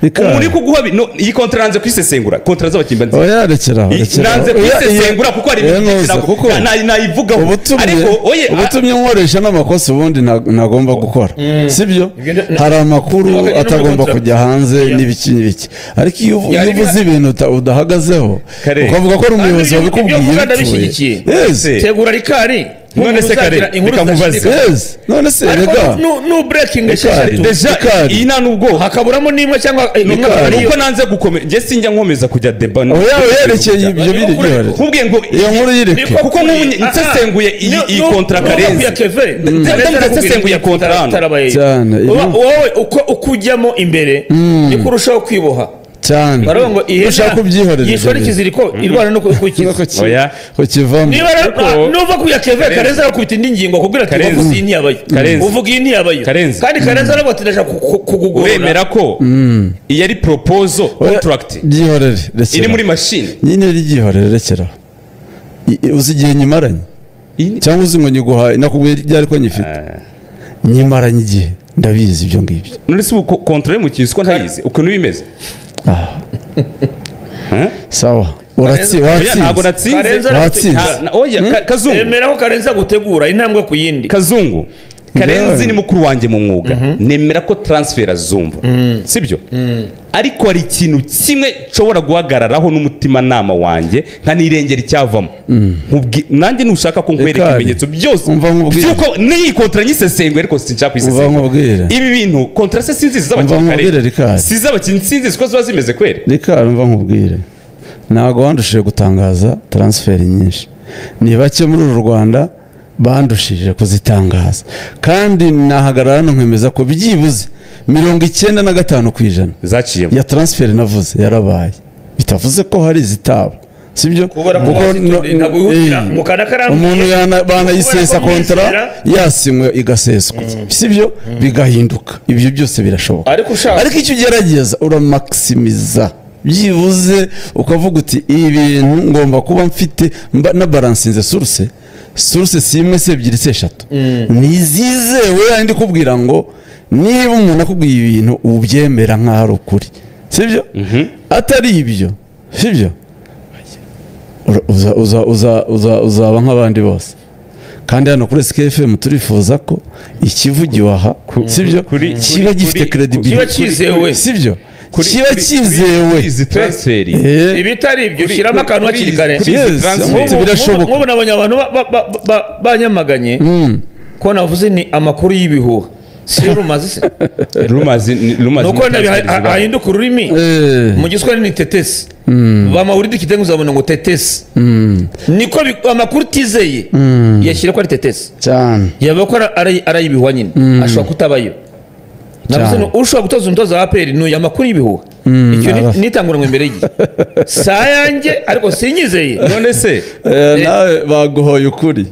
umuntu kuguha iyi kontra nanze kwisesengura kontra z'abakinnyi nzi oya rekera nanze kwisesengura kuko ari nayivugaho ariko ubutumye nkoresha n'amakosa ubundi ntagomba gukora sibyo hari amakuru atagomba kujya hanze n'ibiki ariko iyo uvuze ibintu udahagazeho ukavuga ko ari umuyobozi wabikubwiye tegura rikari none se kare bikamubaza none se rega no breaking deja iyi nta nubwo hakaburamo nimwe cyangwa nuko nanze gukomeza nge sinjya nkomeza kujya deba oya yerekeye ibyo biri byore kubwiye ngo iyo nkuru yireke kuko nsesenguye iyi kontra Karenzi ndasesenguye kontra cyane wowe uko ujyamo imbere niko urushaho kwiboha cyane baravuga ngo ushaka kubyihorera yishora ikiziriko irwana no kukiza oya kukivamo niba nuva kuya Kevin Karenzi arakubita indi ngingo kubwira ati uvuga iyi ntiyabayo uvuga iyi ntiyabayo kandi Karenzi aravuga ati kugugura wemera ko iyi ari proposal contract byihorere iri muri machine nyine ryihorere rekera uzi igihe nyimaranye cyangwa uzi ngo nyiguhaye nakubwiye ryari ko nyifite nyimaranye igihe ndabizi ibyo ngibyo none se control mu kintu ko ntayizi ukuntu bimeze sawa ntabwo natsinze Kazungu emera ko Karenzi agutegura intambwe ku yindi Kazungu Karenzi ni mukuru wanjye mu mwuga nemera ko transfer azumva sibyo ariko hari ikintu kimwe nshobora guhagararaho n'umutima nama wanjye nka nirengera icyavamo nanjye nushaka ko nkwereka ibimenyetso byose byuko n'iyi kontra nyisesengwe ariko sinshaka kwisesengura ibi bintu kontra se sinzizi z'abakinnyi siz'abakinnyi sinzizi ko ziba zimeze kwere reka mva nkubwire ntago wandushije gutangaza transfer nyinshi ni bake muri uru Rwanda bandushije kuzitangaza kandi nahagarara no nkemeza ko byibuze 95% zaciye ya transfer navuze yarabaye bitavuze ko hari zitabo sibyo kuko umuntu banayisesa kontra yasinywe igaseswa sibyo bigahinduka ibyo byose birashoboka ariko icyo ugerageza uramakisimiza byibuze ukavuga uti ibintu ngomba kuba mfite na balansinze source si imwe se ebyiri se eshatu nizizewe yandi kubwira ngo niba umuntu akubwiye ibintu ubyemera nk'aho ari ukuri sibyo atari ibyo sibyo uzaba nk'abandi bose kandi hano kuri SKFM turifuza ko ikivugiwe aha sibyo kiba gifite credibility sibyo kiba kizewe izi transfer ibitari ibyo shiramo akantu hakiri kare birashoboka nk'ubu nabonye abantu banyamaganye ko navuze ni amakuru y'ibihuha si rumazi nuko ahinduka ururimi mu giswahili ni tetesi bamahuridi kitengu uzabona ngo tetesi niko amakuru tizeye yashyira ko ari tetesi cyane yaba ko ari ibihuha nyine ashobora kutabayo navuze ushobora gutoza umutoza wa APR nuye amakuru y'ibihuha icyo nitanguranwe imbere ye sayange ariko sinyizeye none se nawe baguhoye ukuri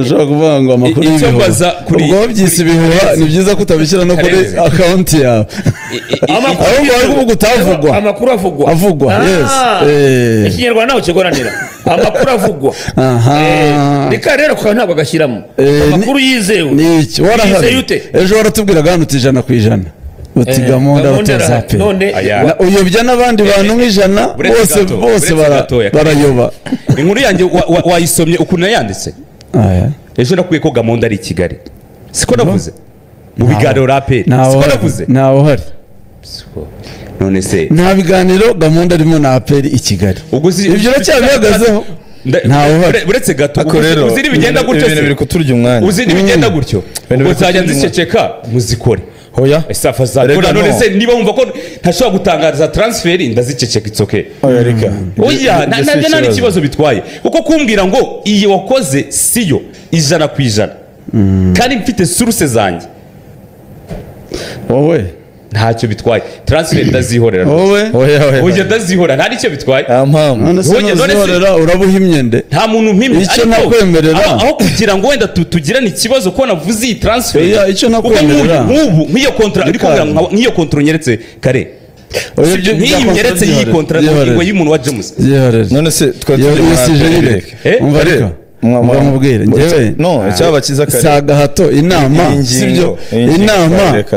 ushobora kuvuga ngo amakuru y'ibihuha ubwo byise ibihuha ni byiza ko utabishyira no kuri account yawe amakuru avugwa yes ikinyarwanda naho kigoranira amakuru avugwa reka rero kwa ntabwo agashyiramo amakuru yizewe n'iki warahari ejo waratubwiraga hano uti 100% uti gamonda utoza pe uyobya n'abandi bantu nk'ijana bose barayoba inkuru yanjye wayisomye ukuntu yanditse ejo nakuye ko gamonda ari i Kigali siko navuze mu biganiro rape siko navuze naho hari none se nta biganiro gamonda arimo na APR i Kigali ibyo racyabihagazeho uretse gato uziri bigenda gutyo ibintu biri kuturya umwanya uziri bigenda gutyo uzajya nziceceka muzikore hoya esafa za none se niba wumva ko ntashobora gutangaza transfer ndaziceceka itsoke oya reka oya nabyo nari kibazo bitwaye kuko kumbwira ngo iyi wakoze siyo 100% kandi mfite source zanjye wowe ntacyo bitwaye transfer ndazihorera oya ndazihorera nta nicyo bitwaye none urabuhimye nde nta muntu mpimye icyo nakwemerera aho kugira ngo wenda tugirane ikibazo ko navuze iyi transfer icyo nakwemerera nk'ubu nk'iyo contrat uri kumbwira nk'iyo contrat nyeretse kare nk'iyi nyeretse iyi contrat ngo y'umuntu wa James none se twatuje umva reka mubwire njyewe no cyabakiza kare saga hato inama sibyo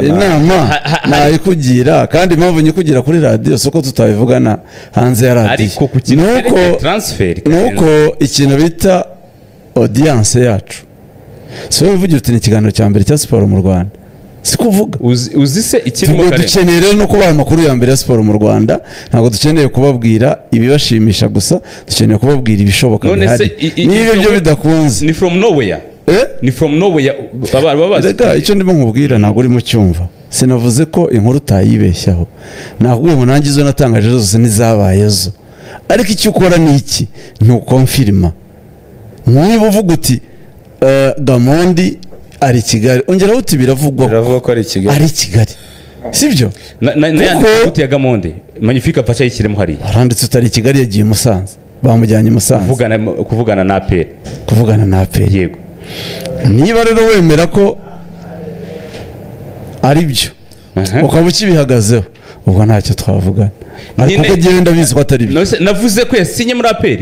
inama nayikugira kandi impamvu nyikugira kuri radio soko tutabivugana hanze ya radio nuko ikintu bita audience yacu so bivugira uti ni ikiganiro cya mbere cya siporo mu Rwanda sikuvuga uzi se ikirimo kare dukeneye rero no kubaha amakuru ya mbere ya siporo mu Rwanda ntabwo dukeneye kubabwira ibibashimisha gusa dukeneye kubabwira ibishoboka bihari niba ibyo bidakunze ni from nowhere ni from nowhere reka icyo ndimo nkubwira ntabwo uri mu cyumva sinavuze ko inkuru utayibeshyaho nakubwiye ngo nanjye izo natangaje zose n'izabayezo ariko icyo ukora ni iki ntukonfirima niba uvuga uti Gamondi ari Kigali ongeraho uti biravugwa ko ari Kigali sibyo ya Gamondi Magnifique Pacha yikiremo hari aranditse utari Kigali yagiye Musanze bamujyanye Musanze kuvugana na APR yego niba rero wemera ko ari byo ukaba ukibihagazeho ubwo ntacyo twavugana ariko ko genda bizi ko atari byo navuze ko yasinye muri APR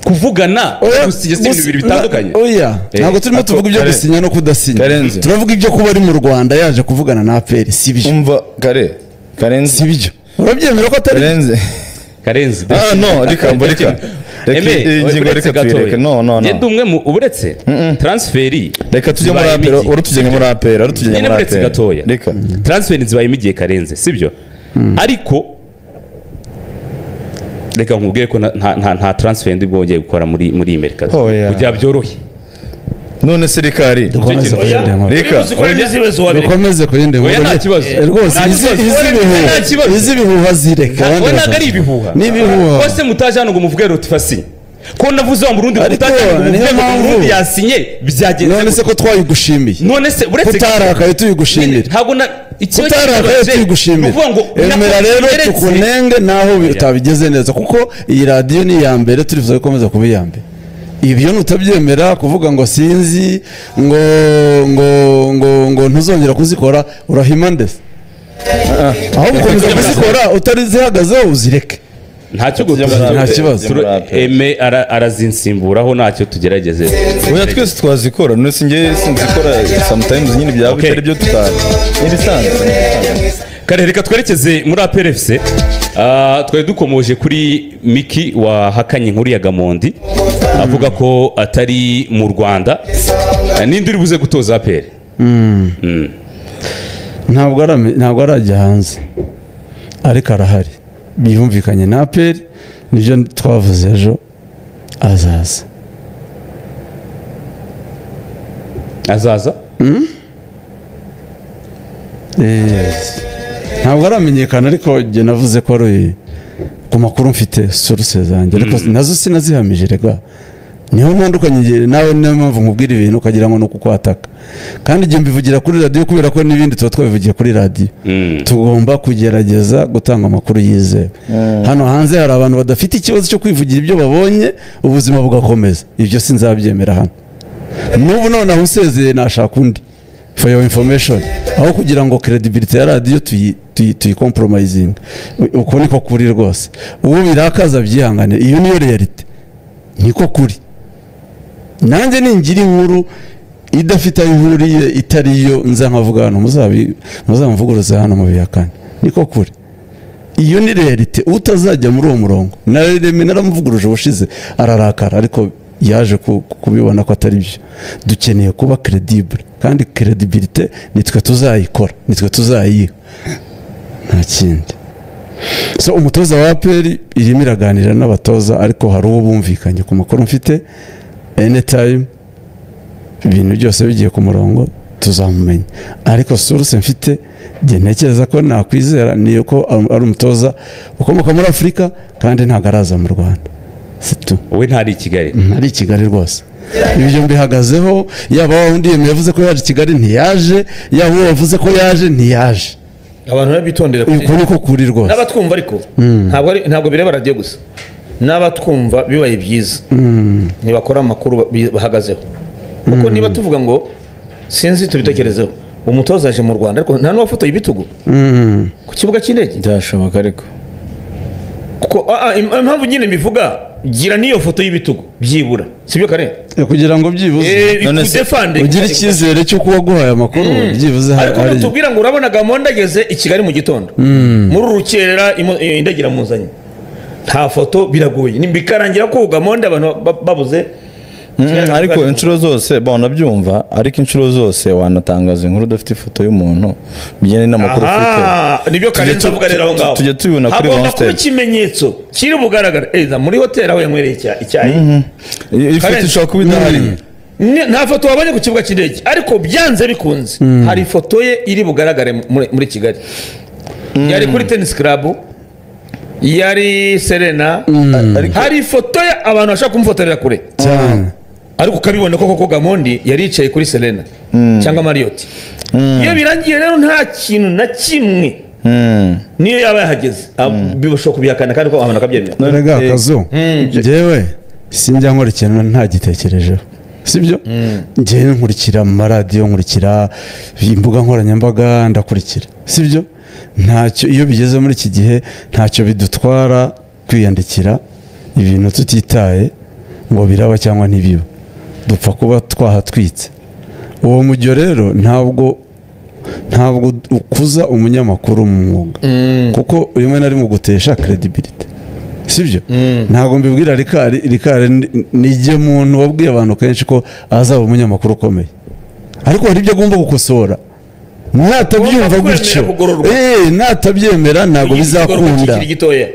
kuvugana gusinya ibintu bitandukanye ntabwo turimo tuvuga ibyo gusinya no kudasinya turavuga ibyo kuba ari mu Rwanda yaje kuvugana na APR si byo umva Karenzi si byo urabyemera ko atari Karenzi no reka ingingo reka tuyireke no yenda umwe mu uburetse transferi reka tujye muri APR urutujye muri APR reka transferi zibaye imigiye Karenzi sibyo ariko reka nkubwire ko nta transfer ndi bwongeye gukora muri iyi merikazi kugira byorohe none se rikari reka dukomeze kuyinde rwose izi bihuha zireka ntabwo ari ibihuha bose mutaje hano ngo muvuge rotifasi ko navuze wa Burundi Burundi yasinye byagenze none se ko twayigushimiye none se uretse kutarakaye tuyigushimira ntabwo kutarakaye tuyigushimira emera rero tukunenge naho utabigeze neza kuko iyi radio ni ya mbere turifuza gukomeza kuba iya mbere ibyo nutabyemera kuvuga ngo sinzi ngo ntuzongera kuzikora urahima ndetse aho ukomeza kuzikora utarizihagazeho uzireke nta kibazo arazinsimburaho ntacyo tugerageze oya twese twazikora none sinjye sinzikora sometimes nyine byaba bitari byo tutari n'ibisanzwe kare reka twerekeze muri APR FC twari dukomoje kuri Miki wahakanye inkuru ya Gamondi avuga ko atari mu Rwanda ninde uri buze gutoza APR ntabwo arajya hanze ariko arahari biyumvikanye na APR nibyo twavuze ejo azaza ntabwo aramenyekana ariko njye navuze ko ari ku makuru mfite source zanjye ariko nazo sinazihamije rega niho ntandukanye nawe niyo mpamvu nkubwira ibintu ukagira ngo ni ukukwataka kandi njye mbivugira kuri radio kubera ko n'ibindi tuba twabivugiye kuri radio tugomba kugerageza gutanga amakuru yizewe hano hanze hari abantu badafite ikibazo cyo kwivugira ibyo babonye ubuzima bugakomeza ibyo sinzabyemera hano n'ubu noneho usezeye nashaka undi for your information aho kugira ngo credibility ya radio tuyicompromising uko niko kuri rwose ubu birakaza byihangane iyo niyo reality niko kuri nanjye ningira inkuru idafite aho ihuriye itariyo nza nkavuga hano muzamvuguruza hano mu bihakane niko kuri iyo ni reality utazajya muri uwo murongo naramuvuguruje ubushize ararakara ariko yaje kubibona ko atari byo dukeneye kuba credible kandi credibility nitwe tuzayikora nitwe tuzayiha nta kindi so umutoza wa APR irimo iraganira n'abatoza ariko hari uwo bumvikanye ku makuru mfite anytime ibintu byose bigiye ku murongo tuzamumenya ariko source mfite njye ntekereza ko nakwizera niyo ko ari umutoza ukomoka muri Afurika kandi ntabwo araza mu Rwanda we ntari i Kigali ntari i Kigali rwose ibyo mbihagazeho yaba wundi yavuze ko yaje i Kigali ntiyaje yaba uwo wavuze ko yaje ntiyaje abantu babitondera uko kuri rwose n'abatwumva ariko ntabwo bireba radio gusa n'abatwumva bibaye byiza ntibakora amakuru bahagazeho kuko niba tuvuga ngo sinzi tubitekerezeho umutoza aje mu Rwanda ariko nta n'uwafotoye ibitugu ku kibuga cy'indege byashoboka ariko kuko impamvu nyine mbivuga gira n'iyo foto y'ibitugu byibura sibyo kare kugira ngo byibuze ugire icyizere cyo kuba guhaye amakuru byibuze ariko tubwira ngo urabona Gamondi ageze i Kigali mu gitondo muri urukerera indagira muzanye nta foto biragoye nimbikarangira ko Gamondi abantu babuze ariko inshuro zose nabyumva ariko inshuro zose wanatangaza inkuru udafite ifoto y'umuntu bijyanye n'amakuru ufite nibyo Karenzi avuga rero aho ngaho tujya tubibona kuri hagomba kuba ikimenyetso kiri bugaragara muri hoteli aho yanywereye icyayi ifoto ishobora kuba idahari nta foto wabonye ku kibuga cy'indege ariko byanze bikunze hari ifoto ye iri bugaragare muri Kigali yari kuri tennis club yari Serena hari ifoto ye abantu bashaka kumufotorera kure cyane ariko ukabibona koko Gamondi yari yicaye kuri Serena cyangwa Marriott iyo birangiye rero nta kintu na kimwe niyo yaba yahageze bishobora kubihakana kandi ko abantu akabyemera none Kazu njyewe sinjya nkora ikintu ntagitekerejeho sibyo njyewe nkurikira mu maradiyo nkurikira imbuga nkoranyambaga ndakurikira sibyo ntacyo iyo bigeze muri iki gihe ntacyo bidutwara kwiyandikira ibintu tutitaye ngo biraba cyangwa ntibiba dupfa kuba twahatwitse uwo mujyo rero ntabwo ukuza umunyamakuru mu mwuga kuko rimwe na rimwe ugutesha credibility sibyo ntabwo mbibwira Rikari nijye muntu wabwiye abantu kenshi ko azaba umunyamakuru ukomeye ariko hari ibyo agomba gukosora natabyumva gutyo natabyemera ntabwo bizakunda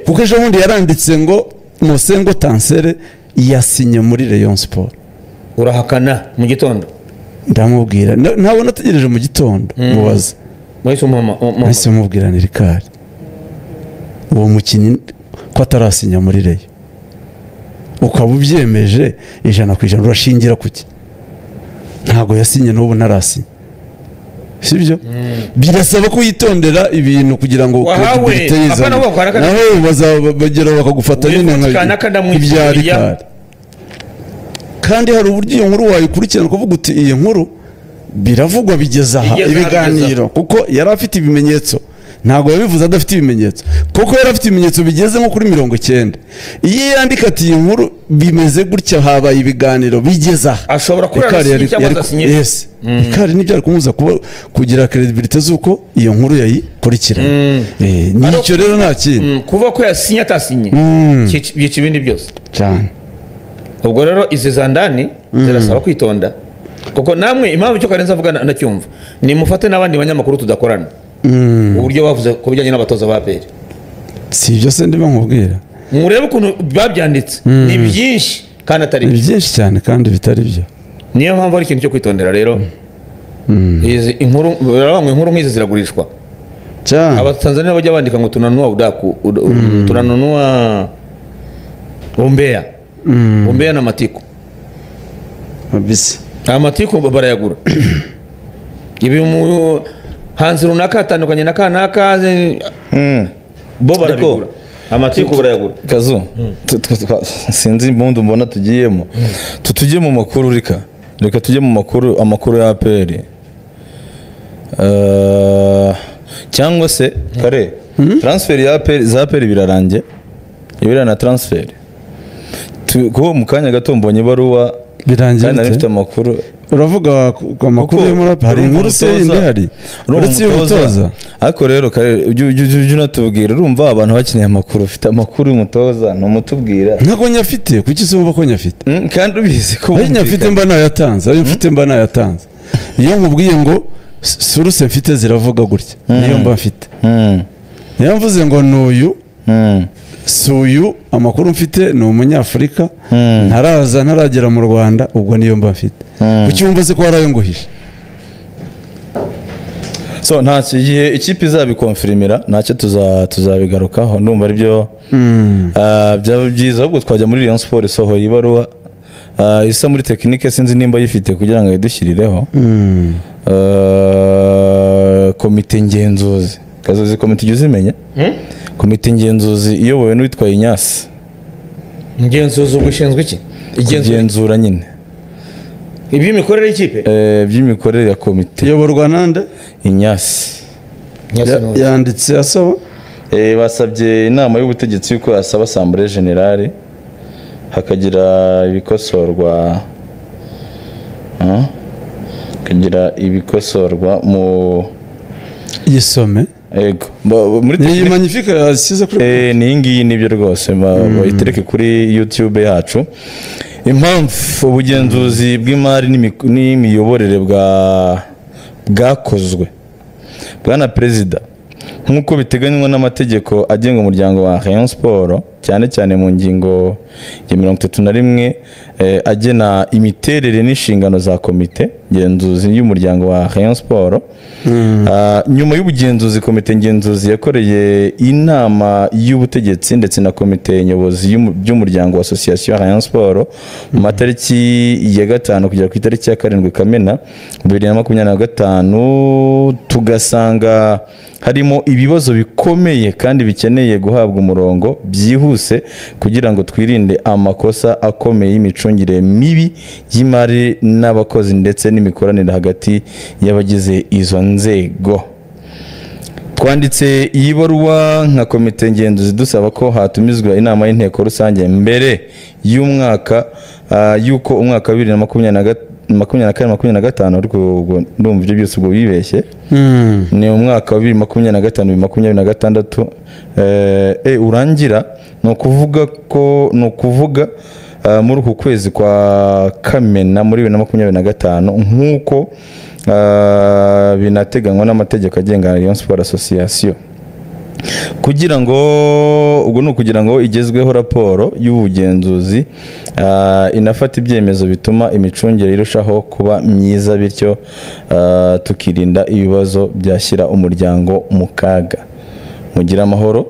kuko ejo bundi yaranditse ngo Musengo Tansere yasinye muri Rayon Sport urahakana mu gitondo ndamubwira ntabwo nategereje mu gitondo mubaza mahise mubwira ni Rikari uwo mukinnyi ko atarasinya muri Rayon ukaba ubyemeje 100% urashingira kuki ntabwo yasinye n'ubu ntarasinya sibyo birasaba ko yitondera ibintu kugira ngo biteze naho bazabagera bakagufata nyine nk'ibya Rikari kandi hari uburyo iyo nkuru wayikurikirana kuvuga uti iyi nkuru biravugwa bigeze aha ibiganiro kuko yari afite ibimenyetso ntabwo yabivuze adafite ibimenyetso kuko yari afite ibimenyetso bigeze nko kuri 90 iyo yandika ati iyi nkuru bimeze gutya habaye ibiganiro bigeze aha ashobora kurarasinya cyangwa adasinye Rikari nibyo ari kumuza kugira credibility z'uko iyo nkuru yayikurikira nicyo rero nta kintu kuva ko yasinye atasinye byica ibindi byose cyane ubwo rero izi zandani zirasaba kwitonda kuko namwe impamvu cyo Karenzi avuga ndacyumva ni mufate n'abandi banyamakuru tudakorana uburyo bavuze ku bijyanye n'abatoza ba APR si ibyo se ndimo nkubwira murebe ukuntu babyanditse ni byinshi kandi atari byinshi cyane kandi bitari byo niyo mpamvu ari ikintu cyo kwitondera rero izi inkuru nk'izi ziragurishwa cyane Abatanzania bajya bandika ngo tunanua udaku tunanunua Umbea Umbea na Matiko mabisi Matiko barayagura ibi mu hanze runaka atandukanye na kanaka bo barabigura Matiko barayagura Kazu sinzi impundu mbona tugiyemo tutujye mu makuru reka tujye mu amakuru ya APR cyangwa se kare transfer ya APR za APR birarangiye ibira na transfer ko mu kanya gato mbonye baruwa birangiye kandi nafite amakuru uravuga amakuru yo muri hari inkuru se indahari uretse y'umutoza ariko rero kare ujye unatubwira urumva abantu bakeneye amakuru ufite amakuru y'umutoza numutubwira ntabwo nyafite kuki se wumva ko nyafite kandi ubizi ko nyafite mba nayatanze ayo mfite mba nayatanze iyo nkubwiye ngo suruse mfite ziravuga gutya niyo mba mfite niyo mvuze ngo n'uyu suyu amakuru mfite ni umunyafurika ntaragera mu Rwanda ubwo niyo mba mfite kuki wumva se ko warayo nguhisha so nta gihe ikipe izabikonfirimira ntacyo tuzabigarukaho ndumva ari byo byaba byiza ahubwo twajya muri Rayon Sport isohoye ibaruwa isa muri tekinike sinzi nimba yifite kugira ngo idushyirireho komite ngenzuzi kazozi komite ujye uzimenya komite ngenzuzi iyobowe n'uwitwaye Inyasi ngenzuzi ubushinzwe iki igenzura nyine iby'imikorere y'ikipe by'imikorere ya komite iyoborwa nande Inyasi yanditse asaba basabye inama y'ubutegetsi yuko yasaba asambure generale hakagira ibikosorwa mu yisome yego ni magnifique yasize kuri ni ngiyi nibyo rwose bayitereke kuri YouTube yacu. Impamvu ubugenzuzi bw'imari n'imiyoborere bwakozwe bwana perezida nk'uko biteganywa n'amategeko agenga umuryango wa Rayon Sport cyane cyane mu ngingo ya 31 agena imiterere n'inshingano za komite ngenzuzi y'umuryango wa Rayon Sport. Nyuma y'ubugenzuzi komite ngenzuzi yakoreye inama y'ubutegetsi ndetse na komite nyobozi y'umuryango wa Association Rayon Sport mu matariki ya 5 kugera ku itariki ya 7 Kamena 2025 tugasanga harimo ibibazo bikomeye kandi bikeneye guhabwa umurongo byihuse kugira ngo twirinde amakosa akomeye y'imicungire mibi y'imari n'abakozi ndetse n'imikoranire hagati y'abagize izo nzego. Twanditse iyi baruwa nka komite ngenzuzi dusaba ko hatumizwa inama y'inteko rusange mbere y'umwaka yuko umwaka 2024-2025 ariko ndumva ibyo byose ubwo bibeshye ni umwaka wa 2025-2026 urangira no kuvuga muri uku kwezi kwa Kamena muri 2025 nk'uko binateganywa n'amategeko agenga Rayon Sport Association kugira ngo igezweho raporo y'ubugenzuzi inafata ibyemezo bituma imicungire irushaho kuba myiza bityo tukirinda ibibazo byashyira umuryango mu kaga. Mugira amahoro.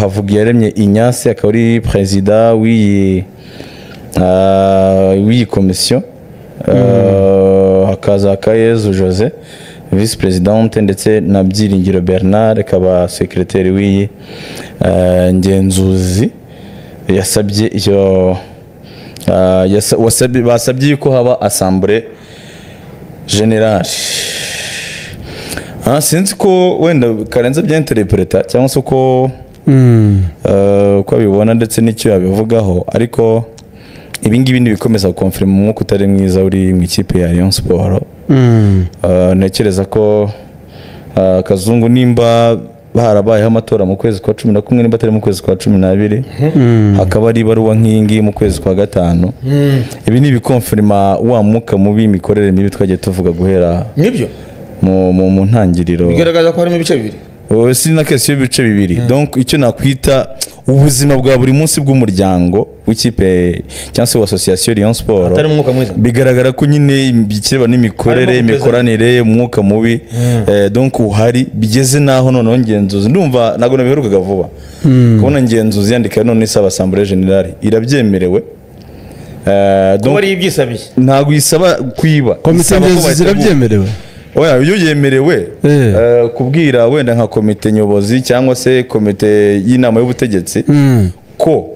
Havugiyaremye Ignace akaba ari perezida w'iyi komisiyo, hakaza Kayezu Jose vice presidente ndetse na Byiringiro Bernard akaba secrétaire w'iyi ngenzuzi. Yasabye iyo basabye ko haba assemblée générale. Sinzi ko wenda Karenze by'interpreta cyangwa se ko abibona ndetse n'icyo yabivugaho, ariko ibingibi bikomeza gukonfirma umwuka utari mwiza uri mu ikipe ya Rayon Sport. Ntekereza ko Kazungu nimba harabayeho amatora mu kwezi kwa 11 nimba atari mu kwezi kwa 12 hakaba ari baruwa nk'ingi mu kwezi kwa 5 ibi ni bikonfirma wa mwuka mubi imikorere mibi twagiye tuvuga guhera nibyo mu ntangiriro bigaragaza ko harimo ibice bibiri. Si na kesi y'ibice bibiri. Donc icyo nakwita ubuzima bwa buri munsi bw'umuryango w'ikipe cyangwa se association Rayon Sport atari umwuka mwiza, bigaragara ko nyine bikireba n'imikorere imikoranire umwuka mubi donc uhari bigeze naho noneho ngenzuzi ndumva nago nabiherukaga vuba kubona ngenzuzi yandika none isaba assemblée générale irabyemerewe. Donc ari ibyisabiye ntago isaba kwiba komite ngenzuzi irabyemerewe. Oya iyo yemerewe kubwira wenda nka komite nyobozi cyangwa se komite y'inama y'ubutegetsi ko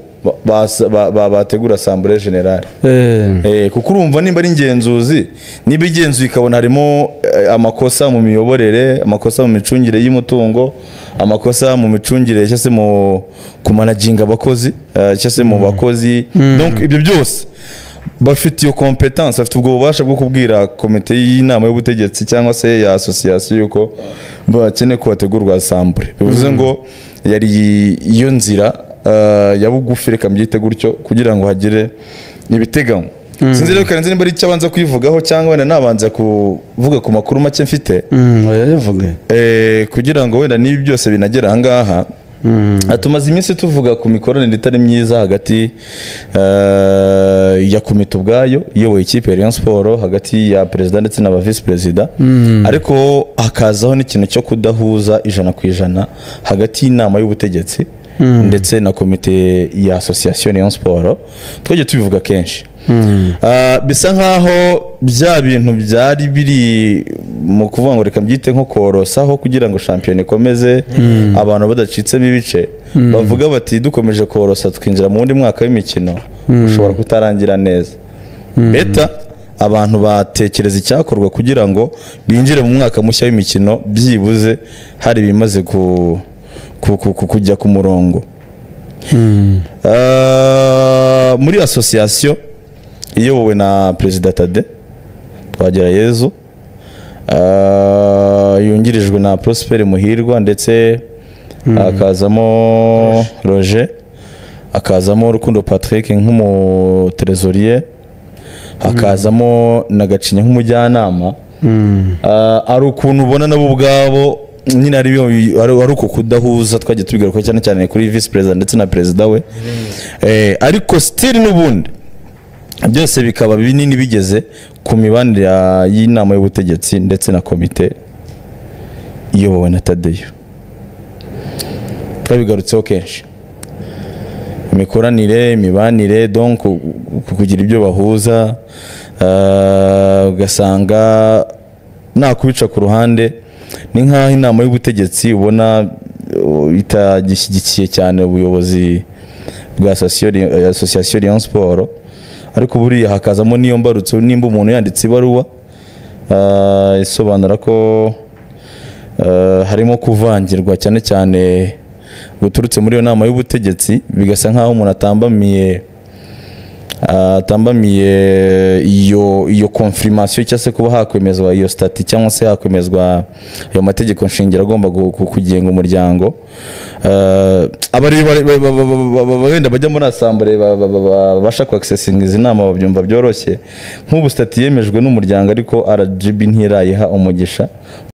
bategura assemblée générale. Kuko urumva nimba ari ngenzuzi niba igenzuye ikabona harimo amakosa mu miyoborere, amakosa mu micungire y'umutungo, amakosa mu micungire cyangwa se mu kumanaginga abakozi cyangwa se mu bakozi, donc ibyo byose bafite iyo competence, afite ubwo bubasha bwo kubwira komite y'inama y'ubutegetsi cyangwa se ya association yuko bakeneye ko bategurwa assemblée. Bivuze ngo yari iyo nzira ya bugufi reka mbyite gutyo kugira ngo hagire ibiteganywa. Sinzi rero Karenze nimba ari icyo abanza kwivugaho cyangwa wenda nabanza kuvuga ku makuru make mfite kugira ngo wenda nibi byose binagera aha ngaha. Atumaze iminsi tuvuga ku mikoranire itari myiza hagati ya komite ubwayo iyoboye ikipe ya Rayon Sport, hagati ya perezida ndetse na vice perezida, ariko hakazaho n'ikintu cyo kudahuza 100% hagati y'inama y'ubutegetsi ndetse na komite ya association Rayon Sport. Twaje tubivuga kenshi bisa nkaho bya bintu byari biri mu kuvuga ngo reka mbyite nko korosaho kugira ngo shampiyona ikomeze abantu badacitsemo ibice, bavuga bati dukomeje korosa twinjira mu wundi mwaka w'imikino ushobora kutarangira neza. Beta abantu batekereza icyakorwa kugira ngo binjire mu mwaka mushya w'imikino byibuze hari bimaze kujya ku murongo. Muri association iyobowe na Perezida Tade Twagirayezu, yungirijwe na Prosper Muhirwa, ndetse akazamo Roger, akazamo Rukundo Patrick nk'umutrezorier, hakazamo na Gacinya nk'umujyanama. Ari ukuntu ubona nabo ubwabo nyine ari uko kudahuza twagiye tubigaruka cyane cyane kuri vice president ndetse na perezida we. Ariko still n'ubundi byose bikaba binini bigeze ku mibanire y'inama y'ubutegetsi ndetse na komite iyobowe na Tadeyo. Twabigarutseho kenshi, imikoranire, imibanire, donc kugira ibyo bahuza, ugasanga nta kubica ku ruhande. Ni nk'aho inama y'ubutegetsi ubona itagishyigikiye cyane ubuyobozi bwa Association Rayon Sport, ariko buriya hakazamo niyo mbarutso nimba umuntu yanditse ibaruwa isobanura ko harimo kuvangirwa cyane cyane guturutse muri iyo nama y'ubutegetsi, bigasa nk'aho umuntu atambamiye iyo confirmation cyangwa se kuba hakwemezwa iyo stati cyangwa se hakwemezwa ayo mategeko nshingiro agomba kugenga umuryango. Abenda bajya muri assemblée babasha ku accessing izi nama babyumva byoroshye. Nk'ubu stati yemejwe n'umuryango ariko RGB ntirayiha umugisha.